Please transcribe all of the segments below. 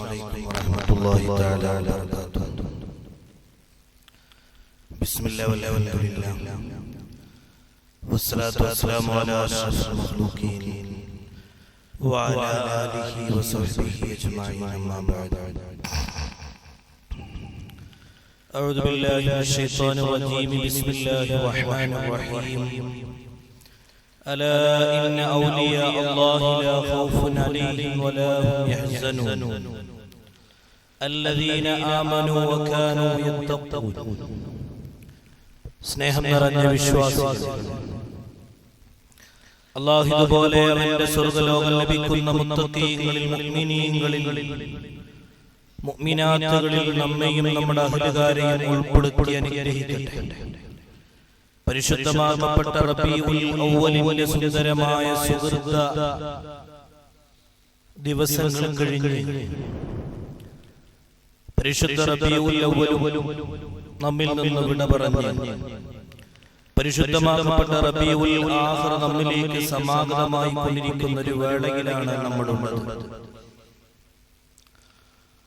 عليكم ورحمة الله تعالى وبركاته. بسم الله والحمد لله والصلاة والسلام على أشرف المخلوقين وعلى آله وصحبه أجمعين أما بعد. أعوذ بالله من الشيطان الرجيم. بسم الله الرحمن الرحيم. ألا إن أولياء الله لا خوف عليهم ولا هم يحزنون الذين آمنوا وكانوا يتقون. സ്നേഹം നിറഞ്ഞ വിശ്വാസികളെ, അല്ലാഹു ഇതുപോലെ അവന്റെ സ്വർഗ്ഗലോകം ലഭിക്കുന്ന മുത്തഖീങ്ങളിൽ, മുഅ്മിനീങ്ങളിൽ, മുഅ്മിനാത്തുകളിൽ നമ്മയും നമ്മുടെ അഹ്ലുകാരെയും ഉൾപ്പെടുത്തി അനുഗ്രഹിക്കട്ടെ. പരിശുദ്ധമാക്കപ്പെട്ട റബീഉൽ അവ്വലിന്റെ സുന്ദരമായ സുഹൃത ദിവസങ്ങൾ കഴിഞ്ഞ് പരിശുദ്ധ റബീഉൽ അവ്വലും നമ്മിൽ നിന്ന് വിട പറഞ്ഞ് പരിശുദ്ധമാക്കപ്പെട്ട റബീഉൽ ആഖിർ നമ്മിലേക്ക് സമാഗതമായി കൊണ്ടിരിക്കുന്ന ഒരു വേളയിലാണ് നമ്മളുള്ളത്.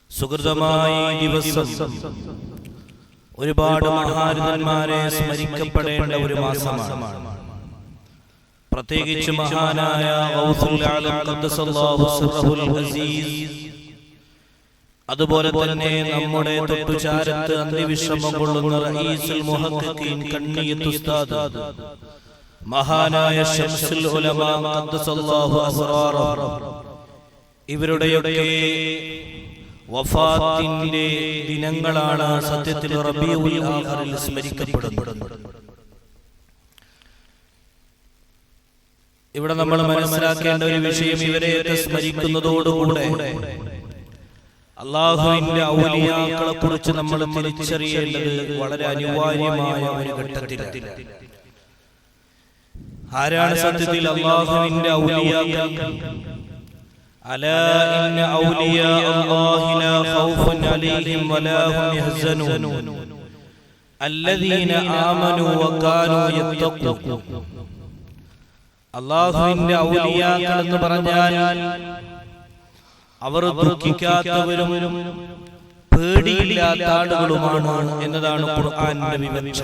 സുഹൃതമായ ദിവസം ഒരുപാട് മഹാരഥന്മാരെ സ്മരിക്കപ്പെടേണ്ട ഒരു മാസമാണ്. പ്രത്യേകിച്ച് മഹാനായ ഗൗസുൽ ആലം ഖദ്ദസല്ലാഹു സിർറഹുൽ അസീസ്, അതുപോലെ തന്നെ നമ്മുടെ തൊട്ടുചാരത്ത് അന്ത്യവിശ്രമം കൊള്ളുന്ന റഈസുൽ മുഹഖഖീൻ കണ്ണിയത്ത് ഉസ്താദ് മഹാനായ ശംസുൽ ഉലമാ ഖദ്ദസല്ലാഹു അസ്റാറഹു, ഇവരുടെയൊക്കെ വഫാത്തിന്റെ ദിനങ്ങളാണ് സത്യത്തിൽ റബീഉൽ ആഖിറിൽ സ്മരിക്കപ്പെടുന്നത്. ഇവിടെ നമ്മൾ മനസ്സിലാക്കേണ്ട ഒരു വിഷയം, ഇവരെയൊക്കെ സ്മരിക്കുന്നതോടുകൂടെ അല്ലാഹുവിന്റെ ഔലിയാക്കളെ കുറിച്ച് നമ്മൾ തിരിച്ചറിയേണ്ടത് വളരെ അനിവാര്യമായ ഒരു ഘട്ടത്തിലാണ്. ആരാണ് സത്യത്തിൽ അല്ലാഹുവിന്റെ ഔലിയാക്കൾ? അലാ ഇന്ന ഔലിയാ അല്ലാഹി ലാ ഖൗഫുൻ അലൈഹിം വലാ ഹും യഹ്സനൂൻ അല്ലദീന ആമനൂ വകാനൂ യത്തഖൂൻ. അല്ലാഹുവിന്റെ ഔലിയാക്കൾ എന്ന് പറഞ്ഞാൽ അവർ ദുഃഖിക്കാത്തവരും പേടിയില്ലാത്ത ആളുകളുമാണ് എന്നതാണ് ഖുർആന്റെ വിവക്ഷ.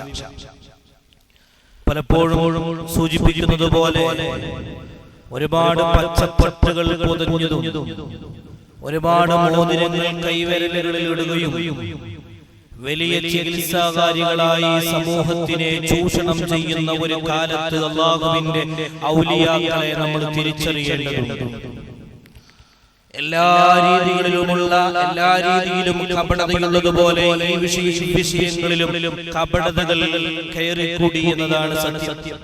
പലപ്പോഴും സൂചിപ്പിക്കുന്നത് പോലെ ഒരുപാട് പച്ചപ്പട്ടുകൾ പൊതിഞ്ഞതും ഒരുപാട് മോതിരങ്ങൾ കൈവിരലുകളിൽ ഇടുകയും വലിയ ചികിത്സാകാരികളായി സമൂഹത്തിനെ ചൂഷണം ചെയ്യുന്ന ഒരു കാലത്ത് അല്ലാഹുവിന്റെ ഔലിയാക്കളെ നമ്മൾ തിരിച്ചറിയേണ്ടതുണ്ട്. എല്ലാ രീതിയിലും കപടതയുള്ളതുപോലെ ഈ വിഷയങ്ങളിലും കപടതകൾ കയറിക്കൂടി എന്നതാണ് സത്യം.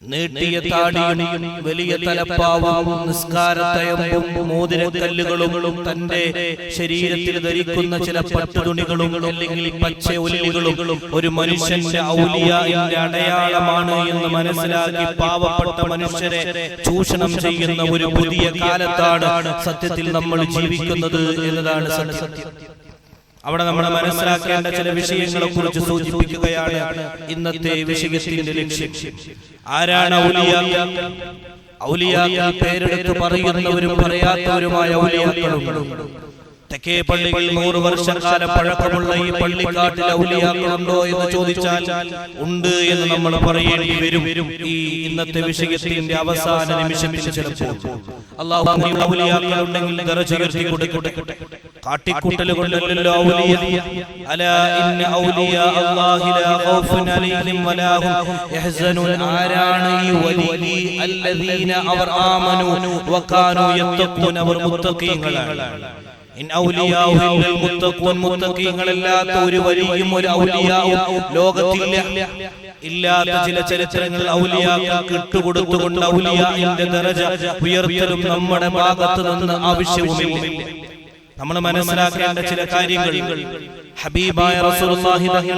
നീട്ടിയ താടിയും വലിയ തലപ്പാവും നിസ്കാരത്തയമ്പും മോതിരക്കല്ലുകളും തന്റെ ശരീരത്തിൽ ധരിക്കുന്ന ചില പട്ടുതുണികളും അല്ലെങ്കിൽ പച്ച ഒലികളും ഒരു മനുഷ്യന്റെ ഔലിയാന്റെ അടയാളമാണ് എന്ന് മനസ്സിലാക്കി പാവപ്പെട്ട മനുഷ്യരെ ചൂഷണം ചെയ്യുന്ന ഒരു പുതിയ കാലത്താണ് സത്യത്തിൽ നമ്മൾ ജീവിക്കുന്നത് എന്നതാണ് സത്യം. അവിടെ നമ്മൾ മനസ്സിലാക്കേണ്ട ചില വിഷയങ്ങളെ കുറിച്ച് സൂചിപ്പിക്കുകയാണ് ഇന്നത്തെ വിഷയത്തിന്റെ ലക്ഷ്യം. ആരാണ് ഔലിയാക്കൾ? ഔലിയാക്കൾ പേരെടുത്ത് പറയുന്നവരും പറയാത്തവരുമായ ഔലിയാക്കളുണ്ട്. തെക്കേ പള്ളിയിൽ 100 വർഷക്കാലം പഴക്കമുള്ള ഈ പള്ളിക്കാട്ടിൽ ഔലിയാക്കളുണ്ടോ എന്ന് ചോദിച്ചാൽ ഉണ്ട് എന്ന് നമ്മൾ പറയേണ്ടി വരും. ഈ ഇന്നത്തെ വിഷയത്തിന്റെ അവസാന നിമിഷത്തിൽ ചിലപ്പോൾ അല്ലാഹു ഔലിയാക്കളുണ്ടെങ്കിൽ ദറജ ഉയർത്തി കൊടുക്കട്ടെ. കാട്ടിക്കൂട്ടൽ കൊണ്ടല്ലോ ഔലിയ. അലാ ഇന്ന ഔലിയാ അല്ലാഹി ലാ ഖൗഫുൻ അലൈഹിം വലാ ഹും യഹ്സനൂൻ. ആരാണ് ഈ വലി? അല്ലദീന അവർ ആമനു വകാനൂ യത്തഖൂൻ, അവർ മുത്തഖീങ്ങളാണ്. ഇൻ ഔലിയാഉ ഇല്ലൽ മുത്തഖൂൻ, മുത്തഖീങ്ങളല്ലാത്ത ഒരു വലിയും ഒരു ഔലിയാവും ലോകത്തില്ല. ഇല്ലാത്ത ചില ചരിത്രങ്ങൾ ഔലിയാക്കൾക്ക് ഇട്ടുകൊടുത്തുകൊണ്ട് ഔലിയാന്റെ ദറജ ഉയർത്തലും നമ്മുടെ ഭാഗത്ത് നിന്ന് ആവശ്യവുമില്ല. നമ്മൾ മനസ്സിലാക്കേണ്ട ചില കാര്യങ്ങൾ. ഹബീബായ റസൂലുള്ളാഹി തങ്ങൾ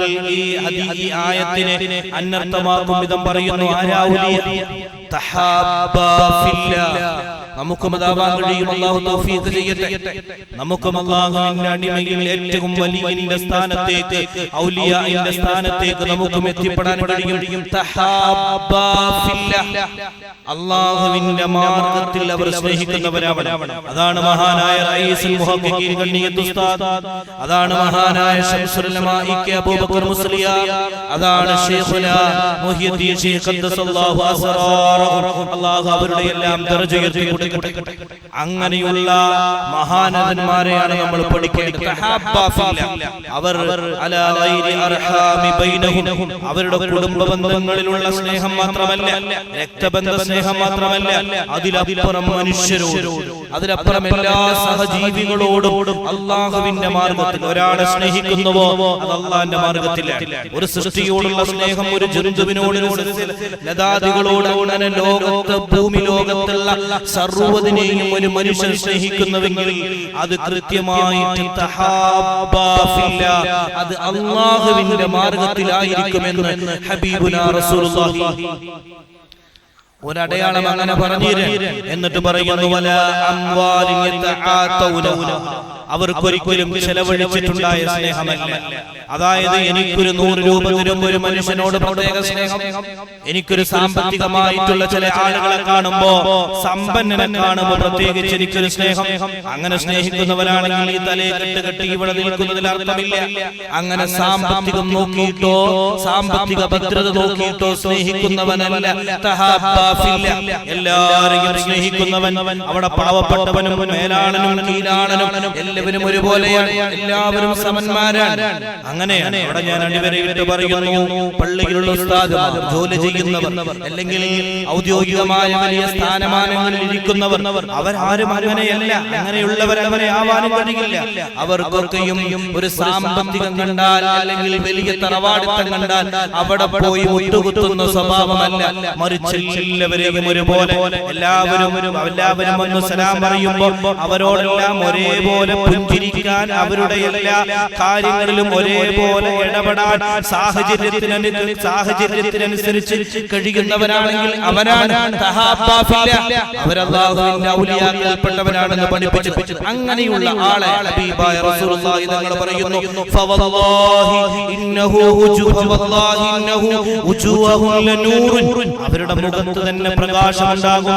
ഈ ആയത്തിനെ അനർത്ഥമാക്കും വിധം പറയുന്നു. ആരാ ഔലിയ? തഹബ്ബാ ഫില്ലാഹ് നമുക്കും അതാവാൻ കഴിയും. അല്ലാഹു തൗഫീഖ് ചെയ്യട്ടെ. നമുക്കും അല്ലാഹുവിന്റെ അടിമയിൽ ഏറ്റവും വലിയ സ്ഥാനത്തേക്ക്, ഔലിയാഇന്റെ സ്ഥാനത്തേക്ക് നമുക്കും എത്തിപ്പെടാൻ കഴിയും. തഹാബ്ബാ ഫില്ലാഹ്, അല്ലാഹുവിന്റെ മാർഗ്ഗത്തിൽ അവർ സ്നേഹിക്കുന്നവരാണ്. അതാണ് മഹാനായ റഈസുൽ മുഹഖഖീൻ ഗണ്ണിയത്ത് ഉസ്താദ്, അതാണ് മഹാനായ ശംസുൽ ഉലമാ ഇ.കെ. അബൂബക്കർ മുസ്ലിയാർ, അതാണ് ശൈഖുനാ മുഹ്യിദ്ദീൻ ശൈഖ് ഖദ്ദസല്ലാഹു അസ്റാറഹു. അല്ലാഹു അവരുടെ എല്ലാം ദർജ ഉയർത്തി കൊടുക്കട്ടെ. അങ്ങനെയുള്ള മഹാനന്മാരെയാണ് നമ്മൾ പഠിക്കേണ്ടത്. തഹാബ്ബാ ഫില്ലാഹ്, അവർ അലാ ഗൈരി അർഹാമി ബൈനഹും, അവരുടെ കുടുംബ ബന്ധങ്ങളിലുള്ള സ്നേഹം മാത്രമല്ല, രക്തബന്ധ സ്നേഹം മാത്രമല്ല, അതിലപ്പുറം മനുഷ്യരോട്, അതിലപ്പുറം എല്ലാ സഹജീവികളോടും അല്ലാഹുവിന്റെ മാർഗ്ഗത്തിൽ ഒരാളെ സ്നേഹിക്കുന്നുവോ അത് അല്ലാഹുവിന്റെ മാർഗ്ഗത്തിലാണ്. ഒരു സൃഷ്ടിയോടുള്ള സ്നേഹം, ഒരു ജന്തുവിനോട്, ലതാദികളോട്, അങ്ങനെ ലോകത്ത് ഭൂമി ലോകത്തുള്ള സർവ്വതിനെയും ഒരു മനുഷ്യൻ സ്നേഹിക്കുന്നുവെങ്കിൽ അത് കൃത്യമായിട്ട് തഹാബ്ബാ ഫില്ലാഹ്, അത് അല്ലാഹുവിന്റെ മാർഗ്ഗത്തിലായിരിക്കുമെന്ന് ഹബീബുനാ റസൂലുള്ളാഹി ഒരടയാളം അങ്ങനെ പറഞ്ഞു. എന്നിട്ട് പറയുന്നു വലാ അംവാലിൻ യതആതൗന, അവർക്കൊരിക്കലും ചെലവഴിച്ചിട്ടുണ്ടായ സ്നേഹമല്ല. അതായത് എനിക്കൊരു 100 രൂപ തരും ഒരു മനുഷ്യനോട് പ്രത്യേക സ്നേഹം, എനിക്കൊരു സാമ്പത്തികമായിട്ടുള്ള ചില ആളുകളെ കാണുമ്പോ, സമ്പന്നനെ കാണുമ്പോൾ പ്രത്യേകിച്ച് എനിക്കൊരു സ്നേഹം. അങ്ങനെ സ്നേഹിക്കുന്നവരാണെങ്കിൽ ഈ തലയെ കെട്ടി ഇവിടെ നിൽക്കുന്നതിൽ അർത്ഥമില്ല. അങ്ങനെ സാമ്പത്തികം നോക്കിയിട്ടോ സാമ്പത്തിക ഭദ്രത നോക്കിയിട്ടോ സ്നേഹിക്കുന്നവനല്ല തഹാബ്ബാ ഫില്ലാഹ്. എല്ലാവരെയും സ്നേഹിക്കുന്നവൻ, അവിടെ പാവപ്പെട്ടവനും മേലാളനും കീഴാളനും എല്ലാവരും ഒരുപോലെയാണ്, എല്ലാവരും സമന്മാരാണ്. അങ്ങനെയാണ് അവിടെ ഞാൻ അടിവരയിട്ട് പറയുന്നു, പള്ളിയിലുള്ള ഉസ്താദുമാർ, ജോലി ചെയ്യുന്നവർ, അല്ലെങ്കിൽ ഔദ്യോഗികമായ വലിയ സ്ഥാനമാനങ്ങളിൽ ഇരിക്കുന്നവർ, അവരാരും അങ്ങനെയല്ല. അങ്ങനെയുള്ളവർ അവരെ ആവാനും കഴിയില്ല. അവർക്കൊക്കെയും ഒരു സാമ്പത്തികം കണ്ടാൽ, അല്ലെങ്കിൽ വലിയ തറവാടിത്തം കണ്ടാൽ അവിടെ പോയി മുട്ടുകുത്തുന്ന സ്വഭാവമല്ല, മറിച്ച് എല്ലാവരെയും ഒരുപോലെ, എല്ലാവരും ഒന്ന് സലാം പറയുമ്പോൾ അവരോടെല്ലാം ഒരേപോലെ പുഞ്ചിരിക്കാൻ, അവരുടെ എല്ലാ കാര്യങ്ങളിലും ഒരേപോലെ ഇടപെടാൻ സാഹചര്യത്തിനനുസരിച്ച് കഴിയുന്നവരാണെങ്കിൽ അവരാണ് തഹാബ്ബാ ഫില്ലാഹ്, അവരല്ലാഹുവിന്റെ ഔലിയാക്കൾപ്പെട്ടവരാണെന്ന് പഠിപ്പിച്ചു. അങ്ങനെയുള്ള ആളെ ഹബീബായ റസൂലുള്ളാഹി തങ്ങൾ പറയുന്നു, ഫവല്ലാഹി ഇന്നഹു ഉജൂഹുൻ ലനൂറുൻ, അവരുടെ മുഖത്ത് തന്നെ പ്രകാശമുണ്ടാകും.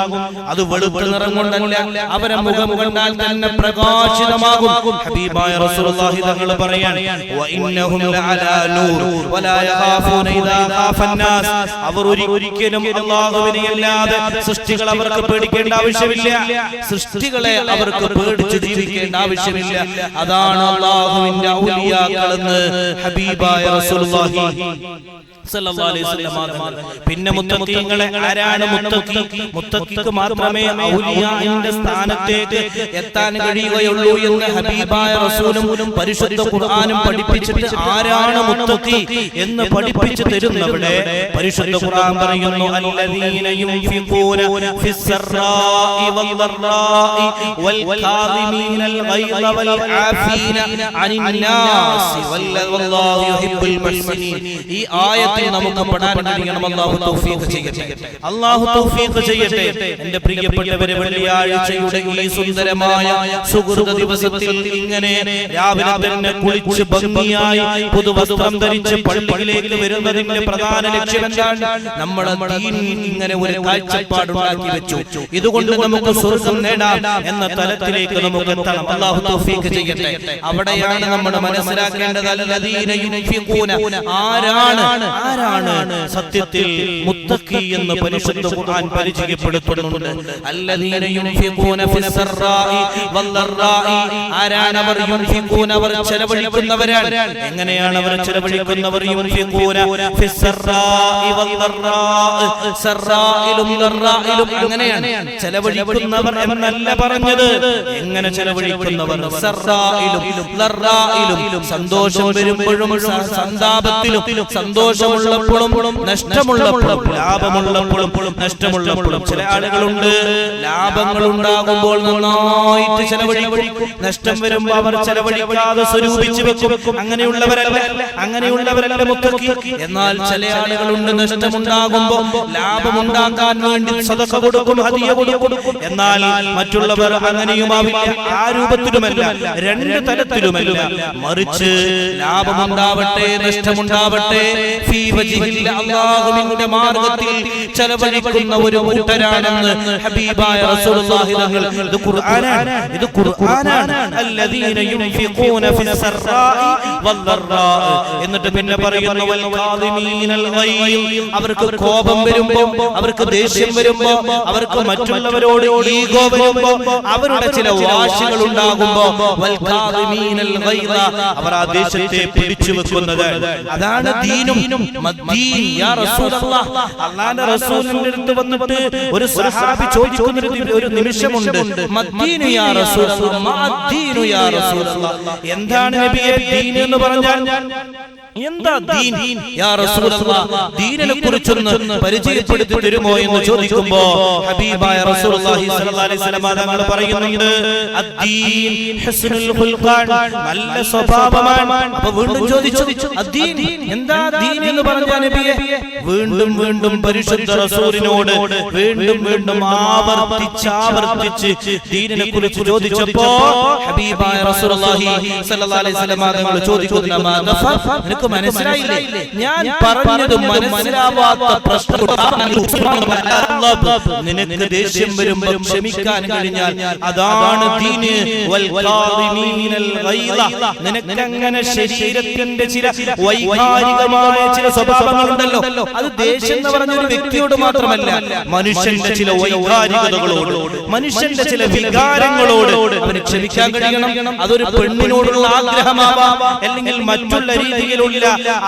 അത് വെളുത്ത നിറം കൊണ്ടല്ല, അവരെ മുഖം കണ്ടാൽ തന്നെ പ്രകാശിതമാകും. ഹബീബായ റസൂലുള്ളാഹി തങ്ങൾ പറയാൻ, വഇന്നഹും ലഅലാ നൂർ വലാ യഖാഫൂന ഇദാ ഖാഫന്നാസ്, അവർ ഒരിക്കലും അല്ലാഹുവിനെ അല്ലാതെ സൃഷ്ടികൾ അവർക്ക് പേടിക്കേണ്ട ആവശ്യമില്ല, സൃഷ്ടികളെ അവർക്ക് പേടിച്ച് ജീവിക്കേണ്ട ആവശ്യമില്ല. അതാണ് അല്ലാഹുവിന്റെ ഔലിയാക്കളെന്ന് ഹബീബായ റസൂലുള്ളാഹി സല്ലല്ലാഹു അലൈഹി വസല്ലം. പിന്നെ മുത്തഖീങ്ങളെ ആരാണ് മുത്തഖി? മുത്തഖിക്ക് മാത്രമേ ഔലിയാഇന്റെ സ്ഥാനത്തേക്ക് എത്താൻ കഴിയുകയുള്ളൂ എന്ന് ഹബീബായ റസൂലും പരിശുദ്ധ ഖുർആനും പഠിപ്പിച്ചിട്ട്, ആരാണ് മുത്തഖി എന്ന് പഠിപ്പിച്ചു തരുന്നവിടെ പരിശുദ്ധ ഖുർആൻ പറയുന്നു, അല്ലദീന യുൻഫിഖൂന ഫിസ്സറാഇ വൽദറാഇ വൽകാദിമീനൽ ഗൈദ വൽആഫീന അനിന്നാസി വല്ലാഹു യുഹിബ്ബുൽ മുഹ്സിനീൻ. ഈ ആയത്തിൽ നമുക്ക് പഠനം കഴിയണം. അല്ലാഹു തൗഫീഖ് ചെയ്യട്ടെ, അല്ലാഹു തൗഫീഖ് ചെയ്യട്ടെ. എൻ്റെ പ്രിയപ്പെട്ടവരെ, വെള്ളിയാഴ്ചയുടെ ഈ സുന്ദരമായ സുഹൃത ദിവസത്തിൽ ഇങ്ങനെ രാവിലെ തന്നെ കുളിച്ച് ഭംഗിയായി പുതുവസ്ത്രം ധരിച്ച് പള്ളിയിലേക്ക് വരുന്നതിന്റെ പ്രധാന ലക്ഷ്യം എന്താണ്? നമ്മുടെ ദീൻ ഇങ്ങനെ ഒരു കാഴ്ചപ്പാടുണ്ടാക്കി വെച്ചു, ഇതുകൊണ്ട് നമുക്ക് സ്വർഗ്ഗം നേടാം എന്ന തലത്തിലേക്ക് നമുക്ക് എത്തണം. അല്ലാഹു തൗഫീഖ് ചെയ്യട്ടെ. അവിടെയാണ് നമ്മൾ മനസ്സിലാക്കേണ്ടത്, അല്ലദീന യുൻഫിഖൂന, ആരാണ് സത്യത്തിൽ മുത്തഖി എന്ന് പരിശുദ്ധ ഖുർആൻ പരിചയപ്പെടുത്തുന്നുണ്ട്. അല്ലദീന യുൻഫിഖൂന ഫിസ്സറാഇ വൽദറാഇ, ആരാണ് അവർ? യുൻഫിഖൂന, അവർ ചെലവഴിക്കുന്നവരാണ്. എങ്ങനെയാണ് അവർ ചെലവഴിക്കുന്നവർ? യുൻഫിഖൂന ഫിസ്സറാഇ വൽദറാഇ, സറായിലും ദറായിലും അങ്ങനെയാണ് ചെലവഴിക്കുന്നവർ എന്നല്ല പറഞ്ഞത്. എങ്ങനെ ചെലവഴിക്കുന്നവർ? സറായിലും ദറായിലും, സന്തോഷം വരുമ്പോഴും സന്താപത്തിലും, സന്തോഷം ദോഷമുള്ളപ്പോഴും നഷ്ടമുള്ളപ്പോഴും ലാഭമുള്ളപ്പോഴും നഷ്ടമുള്ളപ്പോഴും. ചില ആളുകളുണ്ട് ലാഭങ്ങൾ ഉണ്ടാകുമ്പോൾ നന്നായിട്ട് ചെലവഴിക്കും, നഷ്ടം വരുമ്പോൾ അവർ ചെലവഴിക്കാതെ സ്വരൂപിച്ചു വെക്കും. അങ്ങനെയുള്ളവരല്ല മുത്തഖി. എന്നാൽ ചില ആളുകളുണ്ട് നഷ്ടമുണ്ടാകുമ്പോൾ ലാഭമുണ്ടാക്കാൻ വേണ്ടി സദഖ കൊടുക്കും, ഹദിയ കൊടുക്കും. എന്നാൽ മറ്റുള്ളവർ അങ്ങനെയുമാവില്ല, ആ രൂപത്തിലുമല്ല, രണ്ട് തരത്തിലുമല്ല. മറിച്ച് ലാഭമുണ്ടാവട്ടെ നഷ്ടമുണ്ടാവട്ടെ അല്ലാഹുവിന്റെ മാർഗ്ഗത്തിൽ ചെലവഴിക്കുന്ന ഒരു കൂട്ടരാണെന്ന് ഹബീബായ റസൂലുള്ളാഹി തങ്ങൾ. ഇത് ഖുർആനാണ്. അല്ലദീന യുൻഫിഖൂന ഫിസ്സറാഇ വദ്ദറാഇ. എന്നിട്ട് പിന്നെ പറയുന്നു വൽ ഖാദിമീനൽ ഗൈദ്. അവർക്ക് കോപം വരുമ്പോൾ, അവർക്ക് ദേഷ്യം വരുമ്പോൾ, അവർക്ക് മറ്റുള്ളവരോട് ഈഗോ വരുമ്പോൾ, അവരുടെ ചില വാശികൾ ഉണ്ടാകുമ്പോൾ വൽ ഖാദിമീനൽ ഗൈദ, അവർ ആ ദേഷ്യത്തെ പിടിച്ചു വെക്കുന്നത്. അതാണ് ദീനും മദ്ദീൻ യാ റസൂലല്ലാഹ്. അല്ലാഹുവിന്റെ റസൂലിന്റെ അടുത്ത് വന്നിട്ട് ഒരു സഹാബി ചോദിക്കുന്ന ഒരു നിമിഷമുണ്ട്, മദ്ദീനു യാ റസൂലല്ലാഹ്, മദ്ദീനു യാ റസൂലല്ലാഹ്. എന്താണ് നബിയേ ദീൻ എന്ന് പറഞ്ഞാൽ? എന്താ ദീൻ യാ റസൂലല്ലാഹ്? ദീനിനെ കുറിച്ചൊന്ന് പരിചയപ്പെടുത്തി തരുമോ എന്ന് ചോദിക്കുമ്പോൾ ഹബീബായ റസൂലുള്ളാഹി സ്വല്ലല്ലാഹു അലൈഹി വസല്ലം തങ്ങൾ പറയുന്നുണ്ട്, അദ്ദീൻ ഹുസ്നുൽ ഖുൽഖാൻ, നല്ല സ്വഭാവമാണ്. അപ്പോൾ വീണ്ടും ചോദിച്ചു, അദ്ദീൻ എന്താ ദീൻ എന്ന് പറഞ്ഞാൽ നബിയേ? വീണ്ടും പരിശുദ്ധ റസൂലിനോട് വീണ്ടും ആവർത്തിച്ച് ദീനിനെ കുറിച്ച് ചോദിച്ചപ്പോൾ ഹബീബായ റസൂലുള്ളാഹി സ്വല്ലല്ലാഹു അലൈഹി വസല്ലം തങ്ങൾ ചോദിക്കുന്നു, നിനക്ക് മനസ്സിലായില്ലേ? ഞാൻ പറഞ്ഞത് മനസ്സിലാവാത്ത പ്രശ്നം, നിനക്ക് ദേഷ്യം വരുമ്പോൾ ക്ഷമിക്കാൻ കഴിഞ്ഞാൽ അതാണ് ദീന്. വൽ ഖാദിമീനൽ ഗൈദ, നിനക്ക് അങ്ങനെ ശരീരത്തിന്റെ ചില വൈകാരികമായ ചില സ്വഭാവങ്ങളുണ്ടല്ലോ, അത് ദേഷ്യം എന്ന് പറഞ്ഞ ഒരു വ്യക്തിയോട് മാത്രമല്ല, മനുഷ്യന്റെ ചില വൈകാരികതകളോട്, മനുഷ്യന്റെ ചില വികാരങ്ങളോട് അവന് ക്ഷമിക്കാൻ കഴിയണം. അതൊരു പെണ്ണിനോടുള്ള ആഗ്രഹമാവാം, അല്ലെങ്കിൽ മറ്റുള്ള രീതിയിലുള്ള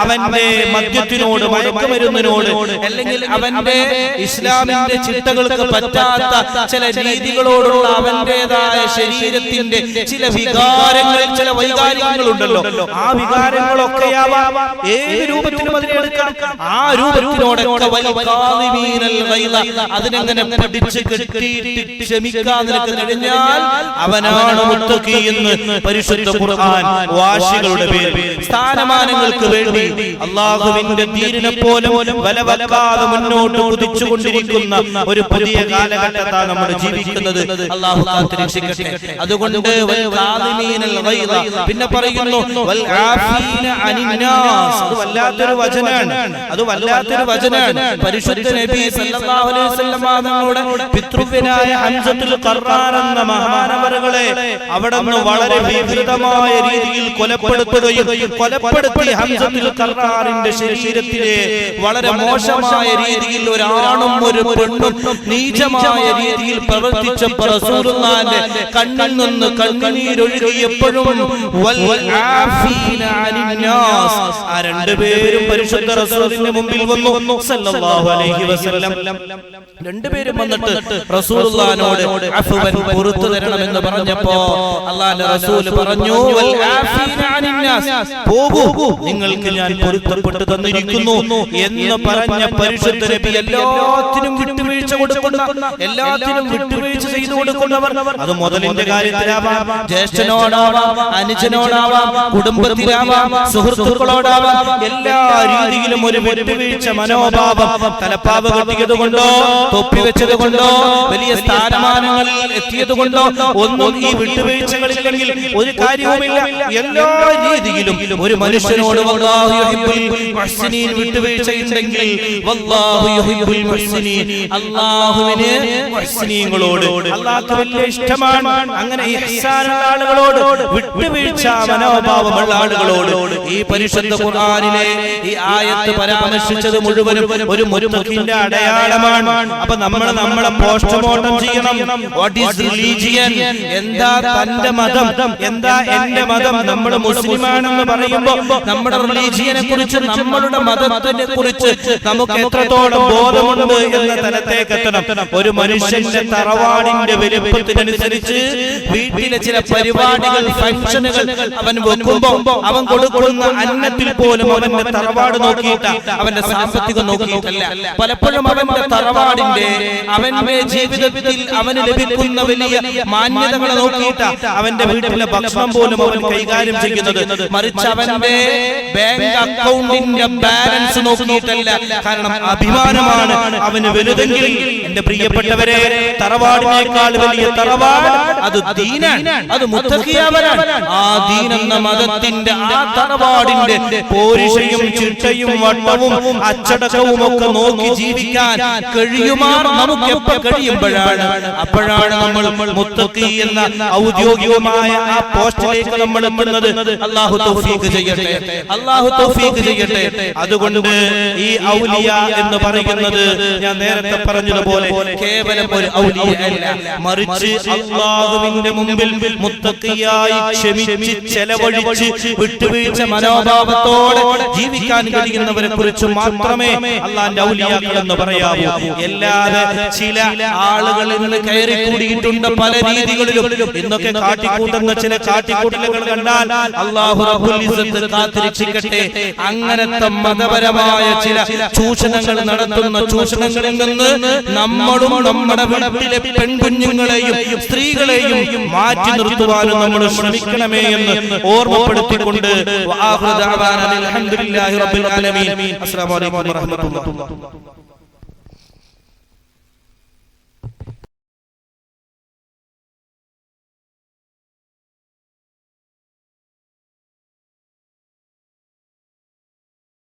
അവന്റെ മദ്യത്തിനോട്, മയക്കുമരുന്നിനോട്, അല്ലെങ്കിൽ അവന്റെ ഇസ്ലാമിന്റെ ചിട്ടകൾക്ക് പറ്റാത്ത ചില രീതികളോടുള്ള അവന്റേതായ ശരീരത്തിന്റെ ചില വികാരങ്ങൾ, ചില വൈകാരികങ്ങളുണ്ടല്ലോ, ആ വികാരങ്ങളൊക്കെയാവാം. ഏത് രൂപത്തിലും അതിനെടുക്കാം. ആ രൂപത്തിനോടൊക്കെ അതിനെങ്ങനെ പിടിച്ച് കെട്ടിയിട്ട് ക്ഷമിക്കാൻ നിനക്ക് കഴിഞ്ഞാൽ അവനാണ് മുത്തഖി എന്ന് പരിശുദ്ധ ഖുർആൻ വാശികളുടെ പേരിൽ, സ്ഥാനമാനങ്ങൾക്ക് വേണ്ടി അല്ലാഹുവിന്റെ ദീനിനെ പോലും വലവലക്കാതെ മുന്നോട്ട് കുതിച്ചുകൊണ്ടിരിക്കുന്ന ഒരു പുതിയ കാലഘട്ടത്താണ് നമ്മൾ ജീവിക്കുന്നത്. അല്ലാഹു കാത്തുരക്ഷിക്കട്ടെ. അതുകൊണ്ട് പിന്നെ പറയുന്നു വൽ ആഫീന അനിന്നാസ്. അത് വല്ലാത്തൊരു വചനാണ്. പരിശുദ്ധ നബി സല്ലല്ലാഹു അലൈഹി വസല്ലം തങ്ങളുടെ പിതൃവ്യനായ ഹംസത്തുൽ ഖർറാൻ എന്ന മഹാനവറുകളെ അവിടെ നിന്ന് വളരെ വികൃതമായ രീതിയിൽ കൊലപ്പെടുത്തുകയും കൊലപ്പെടുത്തി ഹംസത്തുൽ ഖർറാറിന്റെ ശരീരത്തിലെ വളരെ മോശമായ രീതിയിൽ ഒരാണും ഒരു പെണ്ണും നീചമായ രീതിയിൽ പ്രവർത്തിച്ചപ്പോൾ റസൂലുള്ളാഹിന്റെ കണ്ണിൽ നിന്ന് കണ്ണുനീരൊഴുകിയപ്പോഴും വൽ ആഫീന അനിന്നാസ്, ആ രണ്ടുപേരും പരിശുദ്ധ റസൂലിന്റെ മുമ്പിൽ വന്നു സല്ലല്ലാഹു അലൈഹി വസല്ലം. രണ്ടുപേരും വന്നിട്ട് റസൂലുള്ളാഹിനോട് അഫ്വൻ, പുറത്തു തരണമെന്ന് പറഞ്ഞപ്പോ അല്ലാഹുവിന്റെ റസൂൽ പറഞ്ഞു, വൽ ആഫീന അനിന്നാസ്, പോകൂ, നിങ്ങൾക്ക് ഞാൻ പൊരുത്തപ്പെട്ടു തന്നിരിക്കുന്നു എന്ന് പറഞ്ഞ പരിശുദ്ധ നബി എല്ലാത്തിനും വിട്ടുവീഴ്ച കൊടുക്കുന്ന, എല്ലാത്തിനും വിട്ടുവീഴ്ച ചെയ്തു കൊടുക്കുന്നവർ. അത് മുതലിന്റെ കാര്യത്തിലാവാം, ജ്യേഷ്ഠനോടാവാം, അനുജനോടാവാം, കുടുംബത്തിലാവാം, സുഹൃത്തുക്കളോടാവാം, എല്ലാ രീതിയിലും ഒരു വിട്ടുവീഴ്ച മനോഭാവം. തലപ്പാവ് കെട്ടിയത് കൊണ്ടോ, തൊപ്പി വെച്ചത് കൊണ്ടോ, വലിയ സ്ഥാനമാനങ്ങളിൽ എത്തിയത് കൊണ്ടോ ഒന്നും ഈ വിട്ടുവീഴ്ചകളില്ലെങ്കിൽ ഒരു കാര്യവുമില്ല. എല്ലാ രീതിയിലും ഒരു മനുഷ്യനോട് വിട്ടുവീഴ്ചയുണ്ടെങ്കിൽ അല്ലാഹുവിന് മുഹ്സിനീങ്ങളോട് അല്ലാഹുവിന് വലിയ ഇഷ്ടമാണ്. അങ്ങനെ ഇഹ്സാനുള്ള ആളുകളോട്, വിട്ടുവീഴ്ച മനോഭാവമുള്ള ആളുകളോട് ഈ പരിശുദ്ധ ഖുർആനിലെ ഈ ആയത്ത് പരാമർശിച്ചത് മുഴുവനും ഒരു മുത്തഖിന്റെ അടയാളമാണ്. അപ്പൊ നമ്മളെ പോസ്റ്റ്മോർട്ടം ചെയ്യണം. What is religion? എന്താ തന്റെ മതം? എന്താ എന്റെ മതം? നമ്മൾ മുസ്ലിമാണെന്ന് പറയുമ്പോൾ നമ്മുടെ നമ്മുടെ റിലീജിയനെ കുറിച്ച്, നമ്മളുടെ മതത്തിനെ കുറിച്ച് നമുക്ക് എത്രത്തോളം ബോധമുണ്ട് എന്ന തലത്തേക്ക് എത്തണം. ഒരു മനുഷ്യന്റെ തറവാടിന്റെ വലിപ്പത്തിനനുസരിച്ച് വീട്ടിലെ ചില പരിപാടികൾ, ഫംഗ്ഷനുകൾ അവൻ വെക്കുമ്പോൾ അവൻ കൊടുക്കുന്ന അന്നത്തിൽ പോലും അവന്റെ തറവാട് നോക്കിയിട്ട, അവന്റെ സാമ്പത്തികം നോക്കിയിട്ടല്ല. പലപ്പോഴും അവന്റെ തറവാടിന്റെ, അവന്റെ ജീവിതത്തിൽ അവന് ലഭിക്കുന്ന വലിയ മാന്യതകളെ നോക്കിയിട്ട അവന്റെ വീട്ടിലെ ഭക്ഷണം പോലും അവൻ കൈകാര്യം ചെയ്യുന്നത്. മറിച്ച് അവന്റെ ബാങ്ക് അക്കൗണ്ടിന്റെ ബാലൻസ് നോക്കിയിട്ടല്ല. കാരണം അഭിമാനമാണ് അവന് വലുതെങ്കിൽ, എന്റെ പ്രിയപ്പെട്ടവരെ, തറവാടിനേക്കാൾ വലിയ തറവാട് അത് ദീനാണ്, അത് മുത്തഖിയവരാണ്. ആ ദീൻ എന്ന മതത്തിന്റെ, ആ തറവാടിന്റെ പോരിശയും ചിട്ടയും വട്ടവും അച്ചടക്കവും ഒക്കെ നോക്കി ജീവിക്കാൻ കഴിയുമാർ നമുക്ക് എപ്പോൾ കഴിയുമ്പോഴാണ്, അപ്പോഴാണ് നമ്മൾ മുത്തഖി എന്ന ഔദ്യോഗികമായ ആ പോസ്റ്റിലേക്ക് നമ്മൾ എത്തുന്നത്. അല്ലാഹു തൗഫീഖ് ചെയ്യട്ടെ, അല്ലാഹു തൗഫീഖ് ചെയ്യട്ടെ. അതുകൊണ്ട് ഈ ഔലിയ എന്ന് പറയുന്നത് ഞാൻ നേരത്തെ പറഞ്ഞതുപോലെ കേവലം ഒരു ഔലിയ അല്ല, മറിച്ച് അല്ലാഹുവിന്റെ മുമ്പിൽ മുത്തഖിയായി ക്ഷമിച്ച് ചെലവഴിച്ച് വിട്ടുവീഴ്ച മനോഭാവത്തോടെ ജീവിക്കാൻ കഴിയുന്നവരെ കുറിച്ച് മാത്രമേ അല്ലാഹുവിന്റെ ഔലിയാക്കൾ എന്ന് പറയാവൂ. എല്ലാതെ ചില ആളുകളിൽ നിന്ന് കയറി കൂടിയിട്ടുണ്ട് പല രീതികളിലും. ഇന്നൊക്കെ കാട്ടിക്കൂട്ടുന്ന ചില കാട്ടിക്കൂട്ടലുകൾ കണ്ടാൽ അല്ലാഹു റബ്ബുൽ ഇസ്സത്ത് കാത്തിരക്ഷിക്കട്ടെ. അങ്ങനത്തെ മതപരമായ ചില ചൂഷണങ്ങൾ നടത്തുന്ന ചൂഷണങ്ങളിൽ നിന്ന് നമ്മളും നമ്മുടെ വീട്ടിലെ പെൺകുഞ്ഞുങ്ങളെയും സ്ത്രീകളെയും മാറ്റി നിർത്തുവാനും നമ്മൾ ശ്രമിക്കണമേ എന്ന് ഓർമ്മപ്പെടുത്തിക്കൊണ്ട് അൽഹംദുലില്ലാഹി റബ്ബിൽ ആലമീൻ. അസ്സലാമു അലൈക്കും വറഹ്മത്തുള്ളാഹി.